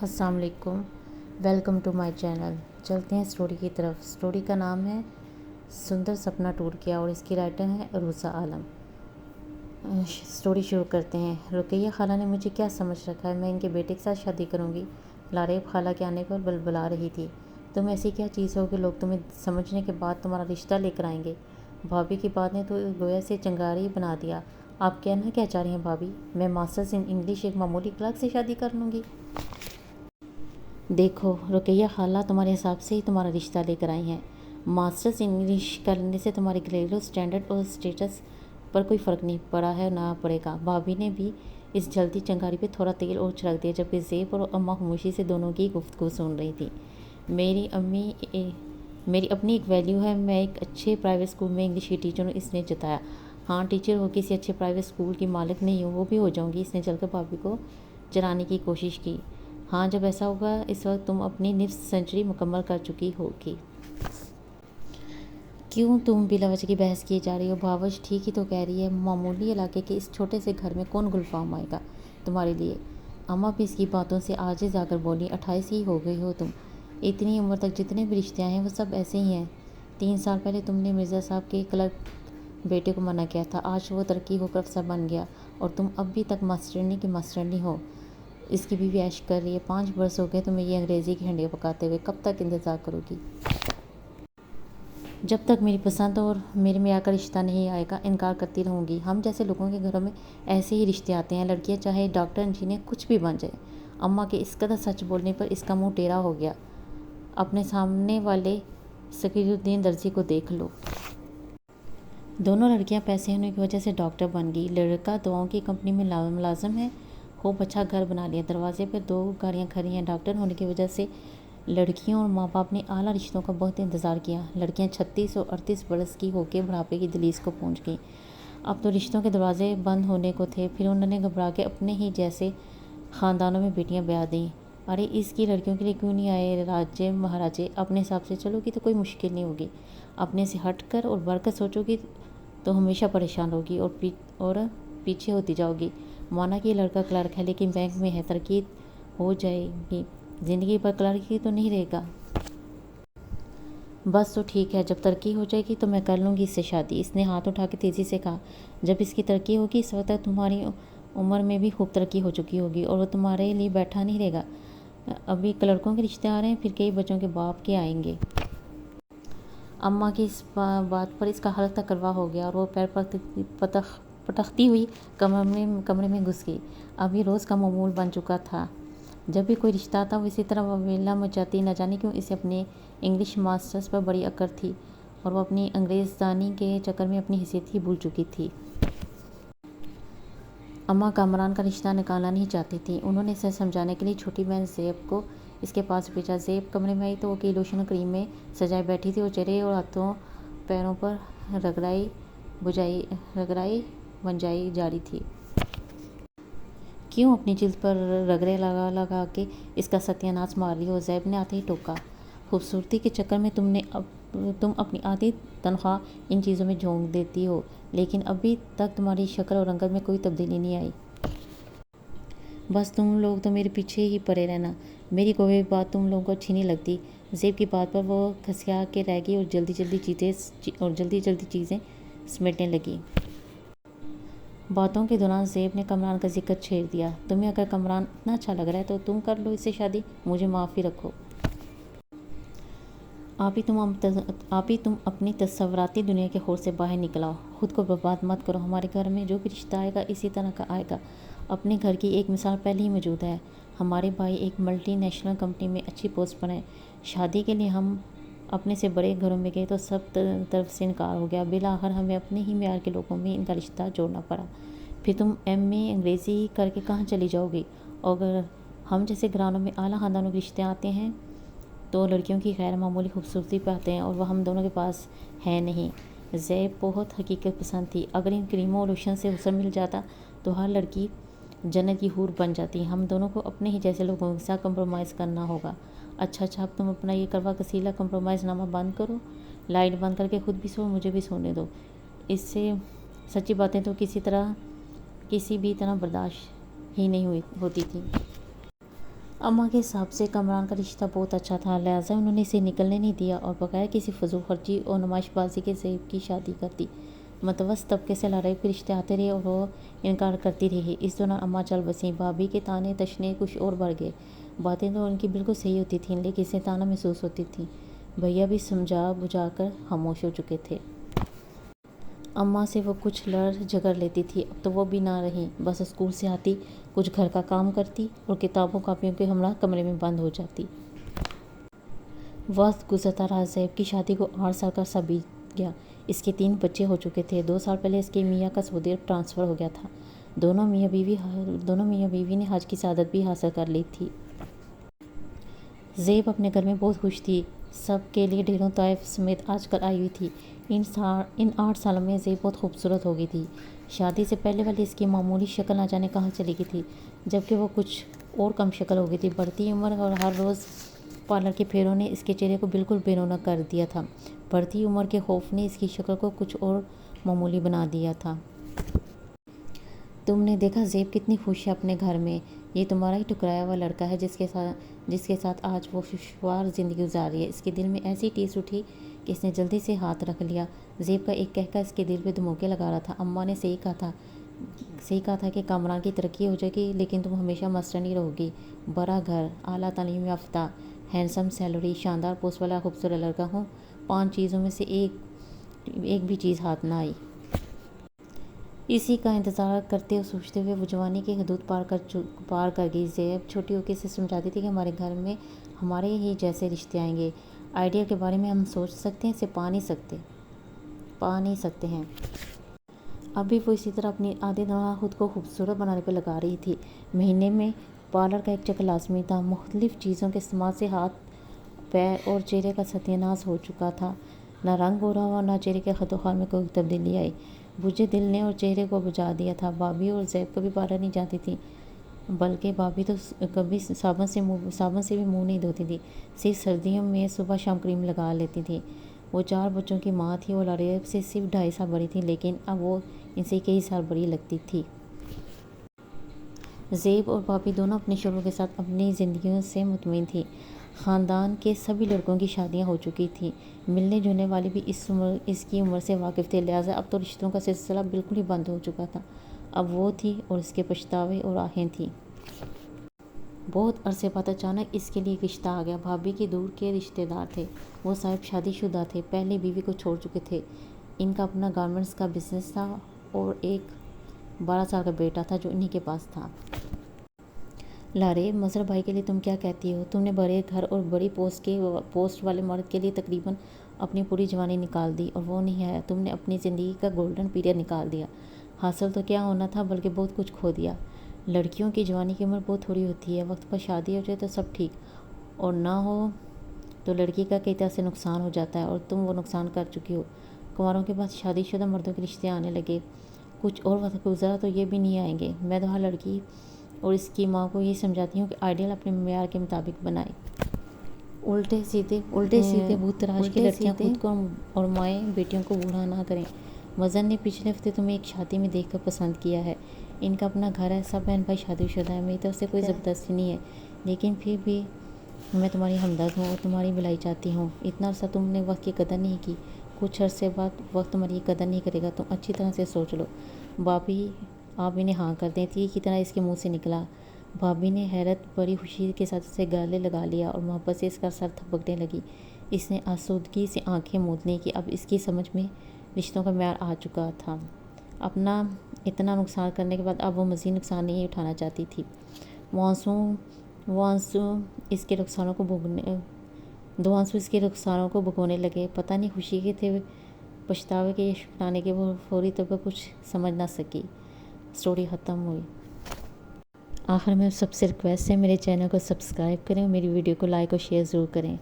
السلام علیکم، welcome to my channel. چلتے ہیں اسٹوری کی طرف۔ اسٹوری کا نام ہے سندر سپنا ٹوٹ گیا اور اس کی رائٹر ہے عروسہ عالم۔ اسٹوری شروع کرتے ہیں۔ رقیہ خالہ نے مجھے کیا سمجھ رکھا ہے؟ میں ان کے بیٹے کے ساتھ شادی کروں گی؟ لاریب خالہ کے آنے پر بلبلا رہی تھی۔ تم ایسی کیا چیز ہو کہ لوگ تمہیں سمجھنے کے بعد تمہارا رشتہ لے کر آئیں گے؟ بھابھی کی بات نے تو گویا سے چنگاری بنا دیا۔ آپ کہنا کیا چاہ رہی ہیں بھابھی؟ میں ماسٹرز ان انگلش ایک معمولی کلرک سے شادی کر لوں گی؟ دیکھو رقیہ خالہ تمہارے حساب سے ہی تمہارا رشتہ لے کر آئی ہیں۔ ماسٹرز انگلش کرنے سے تمہارے گھریلو اسٹینڈرڈ اور اسٹیٹس پر کوئی فرق نہیں پڑا ہے اور نہ پڑے گا۔ بھابھی نے بھی اس جلتی چنگاری پہ تھوڑا تیل اور چھڑک دیا، جبکہ زیب اور اماں خاموشی سے دونوں کی گفتگو سن رہی تھی۔ میری اپنی ایک ویلیو ہے۔ میں ایک اچھے پرائیویٹ اسکول میں انگلش کی ٹیچر ہوں، اس نے جتایا۔ ہاں ٹیچر ہو، کسی اچھے پرائیویٹ اسکول کی مالک نہیں ہوں، وہ بھی ہو جاؤں گی، اس نے چل کر بھابھی کو چلانے کی کوشش کی۔ ہاں جب ایسا ہوگا، اس وقت تم اپنی نصف سینچری مکمل کر چکی ہوگی۔ کیوں تم بلا وجہ کی بحث کیے جا رہی ہو؟ بھاوش ٹھیک ہی تو کہہ رہی ہے۔ معمولی علاقے کے اس چھوٹے سے گھر میں کون گلفام آئے گا تمہارے لیے؟ اماں بھی اس کی باتوں سے عاجز آ کر بولی، 28 ہی ہو گئی ہو تم، اتنی عمر تک جتنے بھی رشتے آئے ہیں وہ سب ایسے ہی ہیں۔ 3 سال پہلے تم نے مرزا صاحب کے کلرک بیٹے کو منع کیا تھا، آج وہ ترقی ہو کر افسر بن گیا اور تم اب بھی تک ماسٹرنی کی ماسٹرنی ہو۔ اس کی بیوی عیش کر رہی ہے۔ 5 برس ہو گئے تمہیں یہ انگریزی کی ہنڈیاں پکاتے ہوئے، کب تک انتظار کرو گی؟ جب تک میری پسند اور میرے معیار کا رشتہ نہیں آئے گا انکار کرتی رہوں گی۔ ہم جیسے لوگوں کے گھروں میں ایسے ہی رشتے آتے ہیں، لڑکیاں چاہے ڈاکٹر انجینئر کچھ بھی بن جائیں۔ اماں کے اس قدر سچ بولنے پر اس کا منہ ٹیڑھا ہو گیا۔ اپنے سامنے والے سکیر الدین درزی کو دیکھ لو۔ دونوں لڑکیاں پیسے ہونے کی وجہ سے ڈاکٹر بن گئی، لڑکا دواؤں کی کمپنی میں ملازم ہے، خوب اچھا گھر بنا لیا، دروازے پر 2 گاڑیاں کھڑی ہیں۔ ڈاکٹر ہونے کی وجہ سے لڑکیوں اور ماں باپ نے اعلیٰ رشتوں کا بہت انتظار کیا۔ لڑکیاں 36 اور 38 برس کی ہو کے بڑھاپے کی دہلیز کو پہنچ گئیں۔ اب تو رشتوں کے دروازے بند ہونے کو تھے، پھر انہوں نے گھبرا کے اپنے ہی جیسے خاندانوں میں بیٹیاں بیاہ دیں۔ ارے اس کی لڑکیوں کے لیے کیوں نہیں آئے راجے مہاراجے؟ اپنے حساب سے چلو گی تو کوئی مشکل نہیں ہوگی، اپنے سے ہٹ کر اور بڑھ کر سوچو گی تو ہمیشہ پریشان ہوگی اور پیچھے ہوتی جاؤ گی۔ مانا کہ یہ لڑکا کلرک ہے لیکن بینک میں ہے، ترقی ہو جائے گی، زندگی پر کلرک ہی تو نہیں رہے گا۔ بس تو ٹھیک ہے، جب ترقی ہو جائے گی تو میں کر لوں گی اس سے شادی۔ اس نے ہاتھ اٹھا کے تیزی سے کہا، جب اس کی ترقی ہوگی اس وقت تک تمہاری عمر میں بھی خوب ترقی ہو چکی ہوگی اور وہ تمہارے لیے بیٹھا نہیں رہے گا۔ ابھی کلرکوں کے رشتے آ رہے ہیں، پھر کئی بچوں کے باپ کے آئیں گے۔ اماں کی اس بات پر اس کا حلق تکروا ہو گیا اور وہ پیر پٹکتی ہوئی کمرے میں گھس گئی۔ اب یہ روز کا معمول بن چکا تھا، جب بھی کوئی رشتہ آتا وہ اسی طرح ویلا مچاتی۔ نہ جانے کیوں اسے اپنے انگلش ماسٹرز پر بڑی اکڑ تھی اور وہ اپنی انگریز دانی کے چکر میں اپنی حیثیت ہی بھول چکی تھی۔ اماں کامران کا رشتہ نکالنا نہیں چاہتی تھیں۔ انہوں نے اسے سمجھانے کے لیے چھوٹی بہن زیب کو اس کے پاس بھیجا۔ زیب کمرے میں آئی تو وہ کئی لوشن کریم میں سجائے بیٹھی تھی اور چہرے اور ہاتھوں پیروں پر رگڑائی ونجائی جاری تھی۔ کیوں اپنی جلد پر رگڑے لگا لگا کے اس کا ستیہ ناش مار رہی ہو؟ زیب نے آتے ہی ٹوکا، خوبصورتی کے چکر میں تم اپنی آدھی تنخواہ ان چیزوں میں جھونک دیتی ہو، لیکن ابھی تک تمہاری شکل اور رنگت میں کوئی تبدیلی نہیں آئی۔ بس تم لوگ تو میرے پیچھے ہی پڑے رہنا۔ میری کوئی بات تم لوگوں کو اچھی نہیں لگتی۔ زیب کی بات پر وہ کھسیا کے رہ گئی اور جلدی جلدی چیزیں سمیٹنے لگی۔ باتوں کے دوران زیب نے کامران کا ذکر چھیڑ دیا۔ تمہیں اگر کامران اتنا اچھا لگ رہا ہے تو تم کر لو اس سے شادی، مجھے معاف ہی رکھو۔ آپ ہی تم اپنی تصوراتی دنیا کے خور سے باہر نکل آؤ، خود کو برباد مت کرو۔ ہمارے گھر میں جو بھی رشتہ آئے گا اسی طرح کا آئے گا۔ اپنے گھر کی ایک مثال پہلے ہی موجود ہے۔ ہمارے بھائی ایک ملٹی نیشنل کمپنی میں اچھی پوسٹ پر ہیں۔ شادی کے لیے ہم اپنے سے بڑے گھروں میں گئے تو سب طرف سے انکار ہو گیا۔ بالآخر ہمیں اپنے ہی معیار کے لوگوں میں ان کا رشتہ جوڑنا پڑا۔ پھر تم ایم اے انگریزی کر کے کہاں چلی جاؤ گی؟ اور اگر ہم جیسے گھرانوں میں اعلیٰ خاندانوں کے رشتے آتے ہیں تو لڑکیوں کی غیر معمولی خوبصورتی پاتے ہیں اور وہ ہم دونوں کے پاس ہے نہیں۔ زیب بہت حقیقت پسند تھی۔ اگر ان کریموں اور لوشن سے حسن مل جاتا تو ہر لڑکی جنت کی حور بن جاتی۔ ہم دونوں کو اپنے ہی جیسے لوگوں کے ساتھ کمپرومائز کرنا ہوگا۔ اچھا اب تم اپنا یہ کڑوا کسیلا کمپرومائز نامہ بند کرو، لائٹ بند کر کے خود بھی سو، مجھے بھی سونے دو۔ اس سے سچی باتیں تو کسی بھی طرح برداشت ہی نہیں ہوتی تھیں۔ اماں کے حساب سے کامران کا رشتہ بہت اچھا تھا، لہٰذا انہوں نے اسے نکلنے نہیں دیا اور بغیر کسی فضول خرچی اور نمائش بازی کے زیب کی شادی کر دی۔ متوسط طبقے سے لڑائی کے رشتے آتے رہے اور وہ انکار کرتی رہی۔ اس دوران اماں چل بسیں۔ بھابھی کے تانے تشنے کچھ اور بڑھ گئے۔ باتیں تو ان کی بالکل صحیح ہوتی تھیں، لیکن اسے تانا محسوس ہوتی تھی۔ بھیا بھی سمجھا بجھا کر خاموش ہو چکے تھے۔ اماں سے وہ کچھ لڑ جھگڑ لیتی تھی، اب تو وہ بھی نہ رہیں۔ بس اسکول سے آتی، کچھ گھر کا کام کرتی اور کتابوں کاپیوں کے ہمراہ کمرے میں بند ہو جاتی۔ وقت گزرتا رہا۔ زیب کی شادی کو 8 سال کا عرصہ بیت گیا۔ اس کے 3 بچے ہو چکے تھے۔ 2 سال پہلے اس کے میاں کا سعودی عرب ٹرانسفر ہو گیا تھا۔ دونوں میاں بیوی نے حج کی سعادت بھی حاصل کر لی تھی۔ زیب اپنے گھر میں بہت خوش تھی۔ سب کے لیے ڈھیروں تحائف سمیت آج کل آئی ہوئی تھی۔ ان 8 سالوں میں زیب بہت خوبصورت ہو گئی تھی۔ شادی سے پہلے والی اس کی معمولی شکل نہ جانے کہاں چلی گئی تھی، جبکہ وہ کچھ اور کم شکل ہو گئی تھی۔ بڑھتی عمر اور ہر روز پارلر کے پھیروں نے اس کے چہرے کو بالکل بے رونق کر دیا تھا۔ بڑھتی عمر کے خوف نے اس کی شکل کو کچھ اور معمولی بنا دیا تھا۔ تم نے دیکھا زیب کتنی خوش ہے اپنے گھر میں؟ یہ تمہارا ہی ٹھکرایا ہوا لڑکا ہے جس کے ساتھ آج وہ خوشگوار زندگی گزار رہی ہے۔ اس کے دل میں ایسی ٹیس اٹھی کہ اس نے جلدی سے ہاتھ رکھ لیا۔ زیب کا ایک کہکہ اس کے دل پہ دھموکے لگا رہا تھا۔ اماں نے صحیح کہا تھا کہ کامران کی ترقی ہو جائے گی، لیکن تم ہمیشہ ماسٹرنی رہو گی۔ بڑا گھر، اعلیٰ تعلیم یافتہ، ہینڈسم سیلری، شاندار پوسٹ والا خوبصورت لڑکا ہوں، 5 چیزوں میں سے ایک بھی چیز ہاتھ نہ آئی۔ اسی کا انتظار کرتے اور سوچتے ہوئے وہ جوانی کی حدود پار کر گئی۔ زیب چھوٹی ہو کے اسے سمجھاتی تھی کہ ہمارے گھر میں ہمارے ہی جیسے رشتے آئیں گے۔ آئیڈیل کے بارے میں ہم سوچ سکتے ہیں، اسے پا نہیں سکتے ہیں۔ اب بھی وہ اسی طرح اپنی آدھی تنخواہ خود کو خوبصورت بنانے پہ لگا رہی تھی۔ مہینے میں پارلر کا ایک چکر لازمی تھا۔ مختلف چیزوں کے استعمال سے ہاتھ، پیر اور چہرے کا ستیہ ناش ہو چکا تھا۔ نہ رنگ گورا ہوا، نہ چہرے کے خد و خال میں کوئی تبدیلی آئی۔ بجھے دل نے اور چہرے کو بجھا دیا تھا۔ بھابھی اور زیب کبھی پارلر نہیں جاتی تھی، بلکہ بھابھی تو کبھی صابن سے بھی منہ نہیں دھوتی تھی، صرف سردیوں میں صبح شام کریم لگا لیتی تھی۔ وہ 4 بچوں کی ماں تھی اور لاڈیب سے صرف 2.5 سال بڑی تھی، لیکن اب وہ ان سے کئی سال بڑی لگتی تھی۔ زیب اور بھابھی دونوں اپنے شوہروں کے ساتھ اپنی زندگیوں سے مطمئن تھیں۔ خاندان کے سبھی لڑکوں کی شادیاں ہو چکی تھیں۔ ملنے جلنے والے بھی اس کی عمر سے واقف تھے، لہٰذا اب تو رشتوں کا سلسلہ بالکل ہی بند ہو چکا تھا۔ اب وہ تھی اور اس کے پچھتاوے اور آہیں تھیں۔ بہت عرصے بعد اچانک اس کے لیے ایک رشتہ آ گیا۔ بھابھی کے دور کے رشتے دار تھے۔ وہ صاحب شادی شدہ تھے، پہلی بیوی کو چھوڑ چکے تھے۔ ان کا اپنا گارمنٹس کا بزنس تھا اور ایک 12 سال کا بیٹا تھا جو انہی کے پاس تھا۔ لاڈیب، مظہر بھائی کے لیے تم کیا کہتی ہو؟ تم نے بڑے گھر اور بڑی پوسٹ والے مرد کے لیے تقریباً اپنی پوری جوانی نکال دی اور وہ نہیں آیا۔ تم نے اپنی زندگی کا گولڈن پیریڈ نکال دیا۔ حاصل تو کیا ہونا تھا، بلکہ بہت کچھ کھو دیا۔ لڑکیوں کی جوانی کی عمر بہت تھوڑی ہوتی ہے۔ وقت پر شادی ہو جائے تو سب ٹھیک، اور نہ ہو تو لڑکی کا کئی طرح سے نقصان ہو جاتا ہے، اور تم وہ نقصان کر چکی ہو۔ کنواروں کے بعد شادی شدہ مردوں کے رشتے آنے لگے، کچھ اور وقت گزرا تو یہ بھی نہیں آئیں گے۔ میں تو ہر لڑکی اور اس کی ماں کو یہ سمجھاتی ہوں کہ آئیڈیل اپنے معیار کے مطابق بنائے۔ الٹے سیدھے بھوت تراش کی لڑکیاں خود کو اور مائیں بیٹیوں کو بوڑھا نہ کریں۔ مظہر نے پچھلے ہفتے تمہیں ایک شادی میں دیکھ کر پسند کیا ہے۔ ان کا اپنا گھر ہے، سب بہن بھائی شادی شدہ ہیں، میری طرف سے کوئی زبردستی نہیں ہے، لیکن پھر بھی میں تمہاری ہمدرد ہوں اور تمہاری بھلائی چاہتی ہوں۔ اتنا عرصہ تم نے وقت کی قدر نہیں کی، کچھ عرصے بعد وقت تمہاری قدر نہیں کرے گا، تم اچھی طرح سے سوچ لو۔ بھابھی آپ انہیں ہاں کر دیں، تیر کی طرح اس کے منہ سے نکلا۔ بھابھی نے حیرت بڑی خوشی کے ساتھ اسے گلے لگا لیا اور محبت سے اس کا سر تھپکنے لگی۔ اس نے آسودگی سے آنکھیں موند لیں کہ اب اس کی سمجھ میں رشتوں کا معیار آ چکا تھا۔ اپنا اتنا نقصان کرنے کے بعد اب وہ مزید نقصان نہیں اٹھانا چاہتی تھی۔ وہ آنسو اس کے رخساروں کو بھگونے لگے، پتہ نہیں خوشی کے تھے، پچھتاوے کے یا شکرانے کے۔ وہ فوری طور پر کچھ سمجھ نہ سکی۔ سٹوری ختم ہوئی۔ آخر میں سب سے ریکویسٹ ہے، میرے چینل کو سبسکرائب کریں اور میری ویڈیو کو لائک اور شیئر ضرور کریں۔